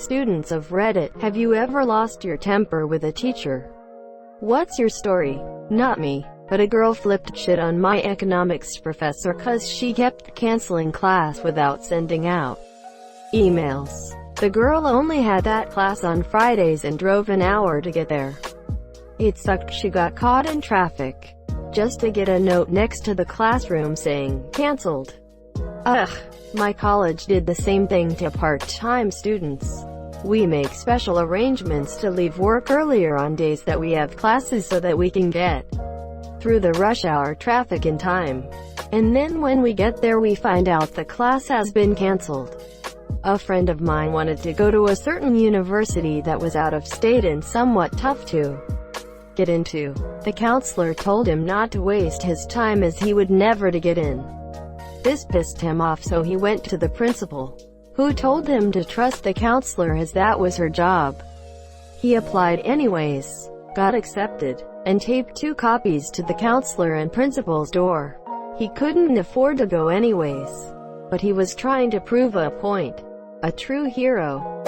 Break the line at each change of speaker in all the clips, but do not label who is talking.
Students of Reddit, have you ever lost your temper with a teacher? What's your story? Not me, but a girl flipped shit on my economics professor cause she kept canceling class without sending out emails. The girl only had that class on Fridays and drove an hour to get there. It sucked she got caught in traffic just to get a note next to the classroom saying, "Cancelled." Ugh. My college did the same thing to part-time students. We make special arrangements to leave work earlier on days that we have classes so that we can get through the rush hour traffic in time. And then when we get there we find out the class has been cancelled. A friend of mine wanted to go to a certain university that was out of state and somewhat tough to get into. The counselor told him not to waste his time as he would never to get in. This pissed him off, so he went to the principal, who told him to trust the counselor as that was her job. He applied anyways, got accepted, and taped 2 copies to the counselor and principal's door. He couldn't afford to go anyways, but he was trying to prove a point. A true hero.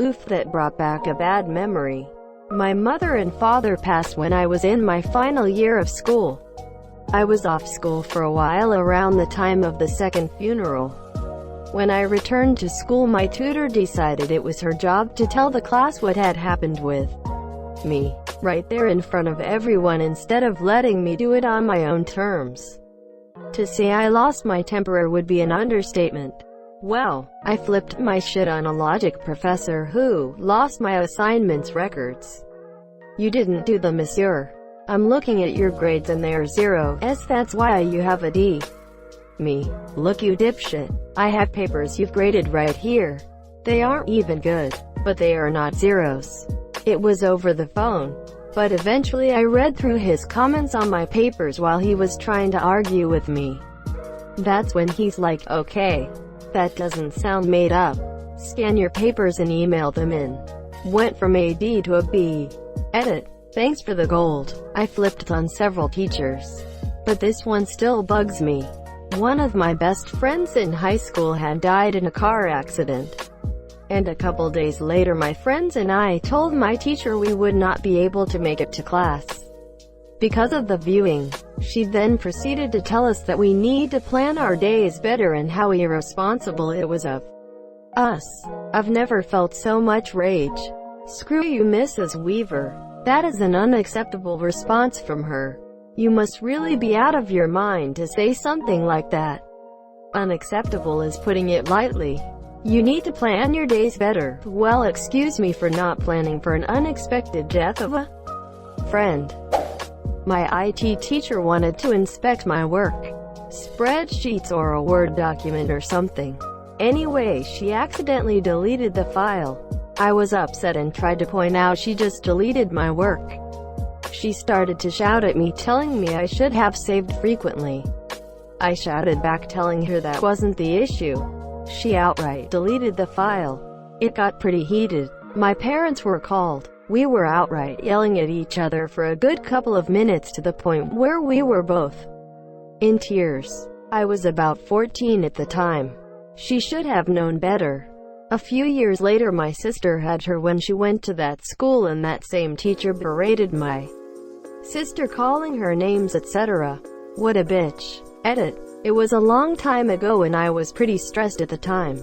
Oof, that brought back a bad memory. My mother and father passed when I was in my final year of school. I was off school for a while around the time of the second funeral. When I returned to school, my tutor decided it was her job to tell the class what had happened with me, right there in front of everyone, instead of letting me do it on my own terms. To say I lost my temper would be an understatement. Well, I flipped my shit on a logic professor who lost my assignments records. "You didn't do them, monsieur. I'm looking at your grades and they're 0s, that's why you have a D. Me: look, you dipshit. I have papers you've graded right here. They aren't even good, but they are not 0s. It was over the phone. But eventually I read through his comments on my papers while he was trying to argue with me. That's when he's like, "Okay, that doesn't sound made up. Scan your papers and email them in." Went from a D to a B. Edit. Thanks for the gold. I flipped on several teachers, but this one still bugs me. One of my best friends in high school had died in a car accident, and a couple days later my friends and I told my teacher we would not be able to make it to class because of the viewing. She then proceeded to tell us that we need to plan our days better and how irresponsible it was of us. I've never felt so much rage. Screw you, Mrs. Weaver. That is an unacceptable response from her. You must really be out of your mind to say something like that. Unacceptable is putting it lightly. You need to plan your days better. Well, excuse me for not planning for an unexpected death of a friend. My IT teacher wanted to inspect my work, spreadsheets or a Word document or something. Anyway, she accidentally deleted the file. I was upset and tried to point out she just deleted my work. She started to shout at me, telling me I should have saved frequently. I shouted back, telling her that wasn't the issue. She outright deleted the file. It got pretty heated. My parents were called. We were outright yelling at each other for a good couple of minutes, to the point where we were both in tears. I was about 14 at the time. She should have known better. A few years later my sister had her when she went to that school, and that same teacher berated my sister, calling her names, etc. What a bitch. Edit. It was a long time ago and I was pretty stressed at the time.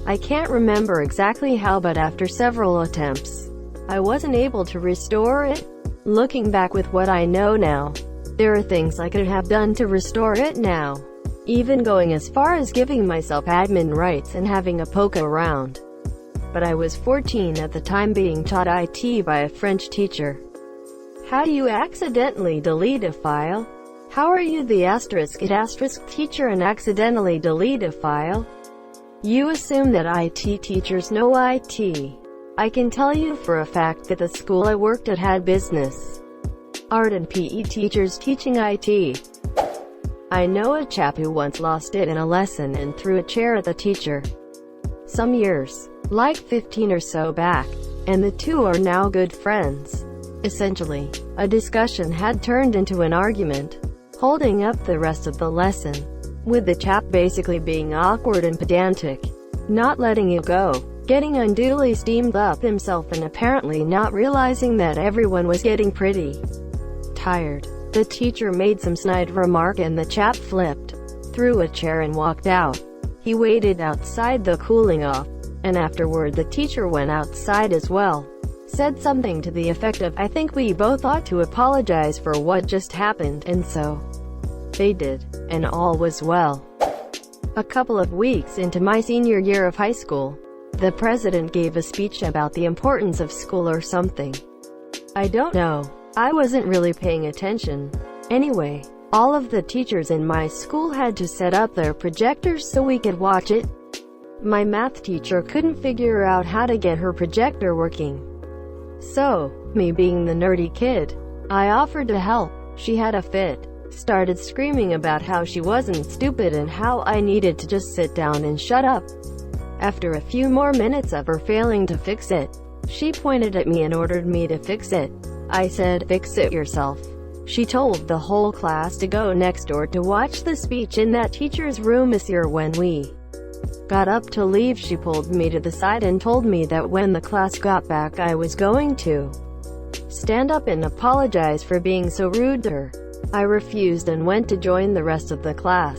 I can't remember exactly how, but after several attempts, I wasn't able to restore it. Looking back with what I know now, there are things I could have done to restore it now. Even going as far as giving myself admin rights and having a poke around. But I was 14 at the time, being taught IT by a French teacher. How do you accidentally delete a file? How are you the *** teacher and accidentally delete a file? You assume that IT teachers know IT. I can tell you for a fact that the school I worked at had business, art and PE teachers teaching IT. I know a chap who once lost it in a lesson and threw a chair at the teacher. Some years, like 15 or so back, and the two are now good friends. Essentially, a discussion had turned into an argument, holding up the rest of the lesson, with the chap basically being awkward and pedantic, not letting it go. getting unduly steamed up himself and apparently not realizing that everyone was getting pretty tired. The teacher made some snide remark and the chap flipped threw a chair and walked out. He waited outside the cooling off, and afterward the teacher went outside as well. Said something to the effect of, "I think we both ought to apologize for what just happened," and so they did, and all was well. A couple of weeks into my senior year of high school, the president gave a speech about the importance of school or something. I don't know. I wasn't really paying attention. Anyway, all of the teachers in my school had to set up their projectors so we could watch it. My math teacher couldn't figure out how to get her projector working. So, me being the nerdy kid, I offered to help. She had a fit, started screaming about how she wasn't stupid and how I needed to just sit down and shut up. After a few more minutes of her failing to fix it, she pointed at me and ordered me to fix it. I said, "Fix it yourself." She told the whole class to go next door to watch the speech in that teacher's room. When we got up to leave, she pulled me to the side and told me that when the class got back I was going to stand up and apologize for being so rude to her. I refused and went to join the rest of the class.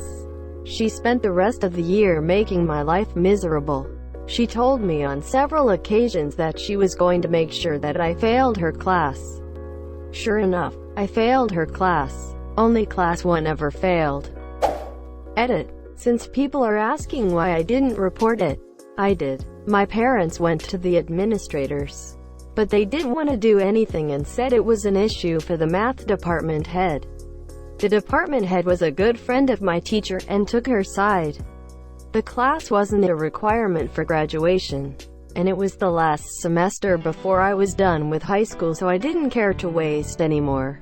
She spent the rest of the year making my life miserable. She told me on several occasions that she was going to make sure that I failed her class. Sure enough, I failed her class. Only class 1 ever failed. Edit. Since people are asking why I didn't report it, I did. My parents went to the administrators, but they didn't want to do anything and said it was an issue for the math department head. The department head was a good friend of my teacher and took her side. The class wasn't a requirement for graduation, and it was the last semester before I was done with high school, so I didn't care to waste any more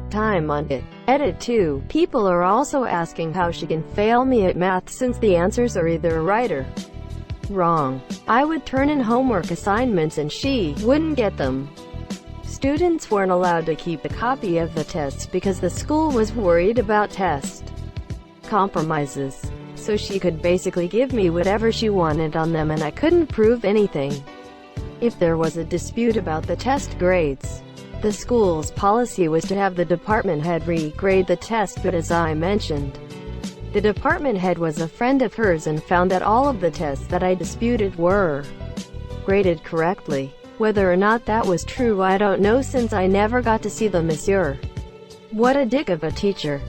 time on it. Edit 2. People are also asking how she can fail me at math since the answers are either right or wrong. I would turn in homework assignments and she wouldn't get them. Students weren't allowed to keep a copy of the tests because the school was worried about test compromises. So she could basically give me whatever she wanted on them and I couldn't prove anything. If there was a dispute about the test grades, the school's policy was to have the department head re-grade the test, but as I mentioned, the department head was a friend of hers and found that all of the tests that I disputed were graded correctly. Whether or not that was true I don't know since I never got to see the monsieur. What a dick of a teacher.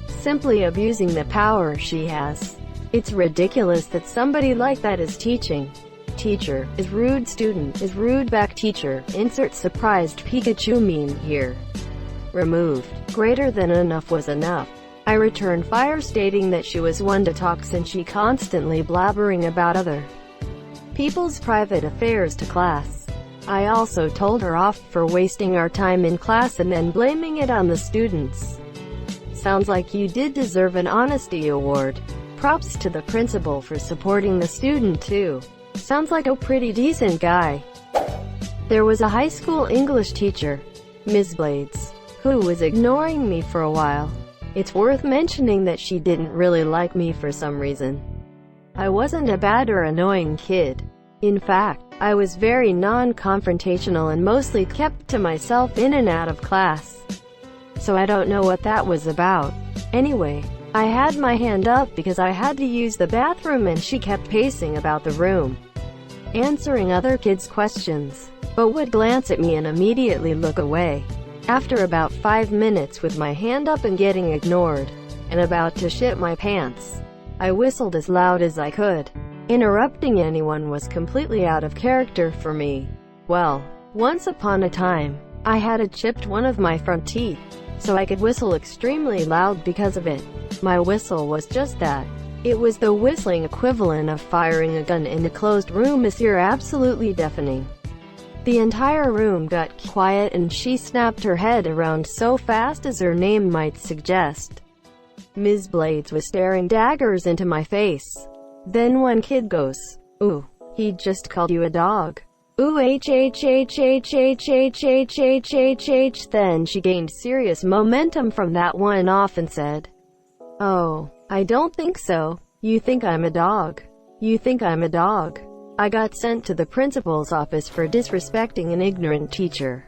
Simply abusing the power she has. It's ridiculous that somebody like that is teaching. Teacher is rude, student is rude back, teacher. Insert surprised Pikachu meme here. Removed. Greater than enough was enough. I returned fire stating that she was one to talk since she constantly blabbering about other people's private affairs to class. I also told her off for wasting our time in class and then blaming it on the students. Sounds like you did deserve an honesty award. Props to the principal for supporting the student too. Sounds like a pretty decent guy. There was a high school English teacher, Ms. Blades, who was ignoring me for a while. It's worth mentioning that she didn't really like me for some reason. I wasn't a bad or annoying kid. In fact, I was very non-confrontational and mostly kept to myself in and out of class. So I don't know what that was about. Anyway, I had my hand up because I had to use the bathroom and she kept pacing about the room, answering other kids' questions, but would glance at me and immediately look away. After about 5 minutes with my hand up and getting ignored, and about to shit my pants, I whistled as loud as I could. Interrupting anyone was completely out of character for me. Well, once upon a time, I had chipped one of my front teeth, so I could whistle extremely loud because of it. My whistle was just that. It was the whistling equivalent of firing a gun in a closed room. You're absolutely deafening. The entire room got quiet and she snapped her head around so fast as her name might suggest. Ms. Blades was staring daggers into my face. Then one kid goes, "Ooh, he just called you a dog. Ooh, h." Then she gained serious momentum from that one off and said, "Oh, I don't think so. You think I'm a dog. You think I'm a dog." I got sent to the principal's office for disrespecting an ignorant teacher.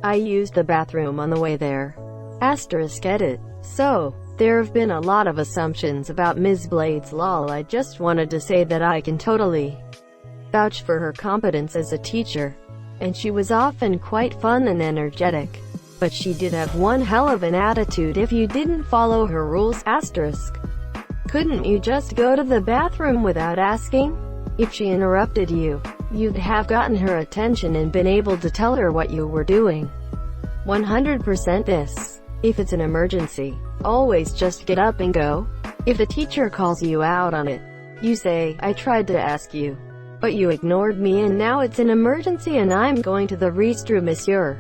I used the bathroom on the way there. *edit. So, there have been a lot of assumptions about Ms. Blades lol. I just wanted to say that I can totally vouch for her competence as a teacher. And she was often quite fun and energetic. But she did have one hell of an attitude if you didn't follow her rules. Couldn't you just go to the bathroom without asking? If she interrupted you, you'd have gotten her attention and been able to tell her what you were doing. 100% this. If it's an emergency, always just get up and go. If the teacher calls you out on it, you say, I tried to ask you, but you ignored me and now it's an emergency and I'm going to the restroom, monsieur.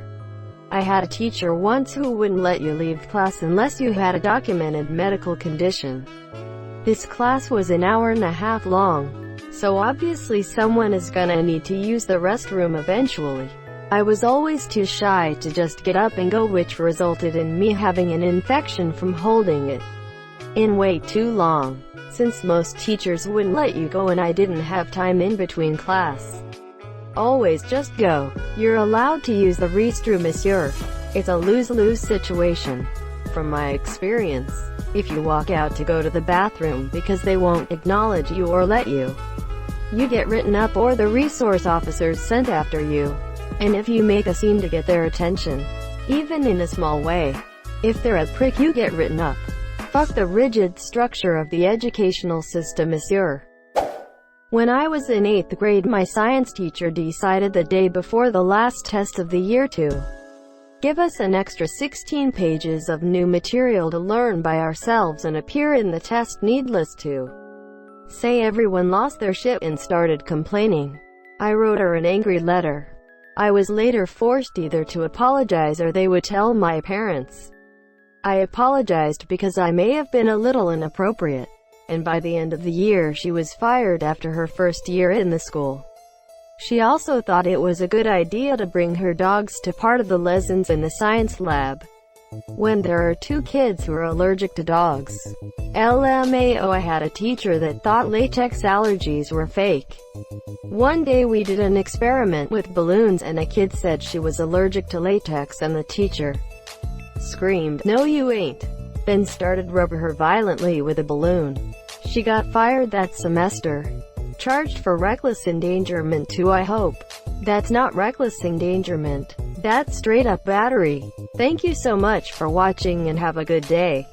I had a teacher once who wouldn't let you leave class unless you had a documented medical condition. This class was an hour and a half long, so obviously someone is gonna need to use the restroom eventually. I was always too shy to just get up and go, which resulted in me having an infection from holding it in way too long. Since most teachers wouldn't let you go and I didn't have time in between class, always just go. You're allowed to use the restroom, monsieur. It's a lose-lose situation. From my experience, if you walk out to go to the bathroom because they won't acknowledge you or let you, you get written up or the resource officers sent after you. And if you make a scene to get their attention, even in a small way, if they're a prick, you get written up. Fuck the rigid structure of the educational system, monsieur. When I was in 8th grade, my science teacher decided the day before the last test of the year to give us an extra 16 pages of new material to learn by ourselves and appear in the test. Needless to say, everyone lost their shit and started complaining. I wrote her an angry letter. I was later forced either to apologize or they would tell my parents. I apologized because I may have been a little inappropriate. And by the end of the year she was fired after her first year in the school. She also thought it was a good idea to bring her dogs to part of the lessons in the science lab, when there are 2 kids who are allergic to dogs. LMAO, I had a teacher that thought latex allergies were fake. One day we did an experiment with balloons and a kid said she was allergic to latex and the teacher screamed, "No you ain't," then started rubbing her violently with a balloon. She got fired that semester. Charged for reckless endangerment too. I hope that's not reckless endangerment. That's straight up battery. Thank you so much for watching and have a good day.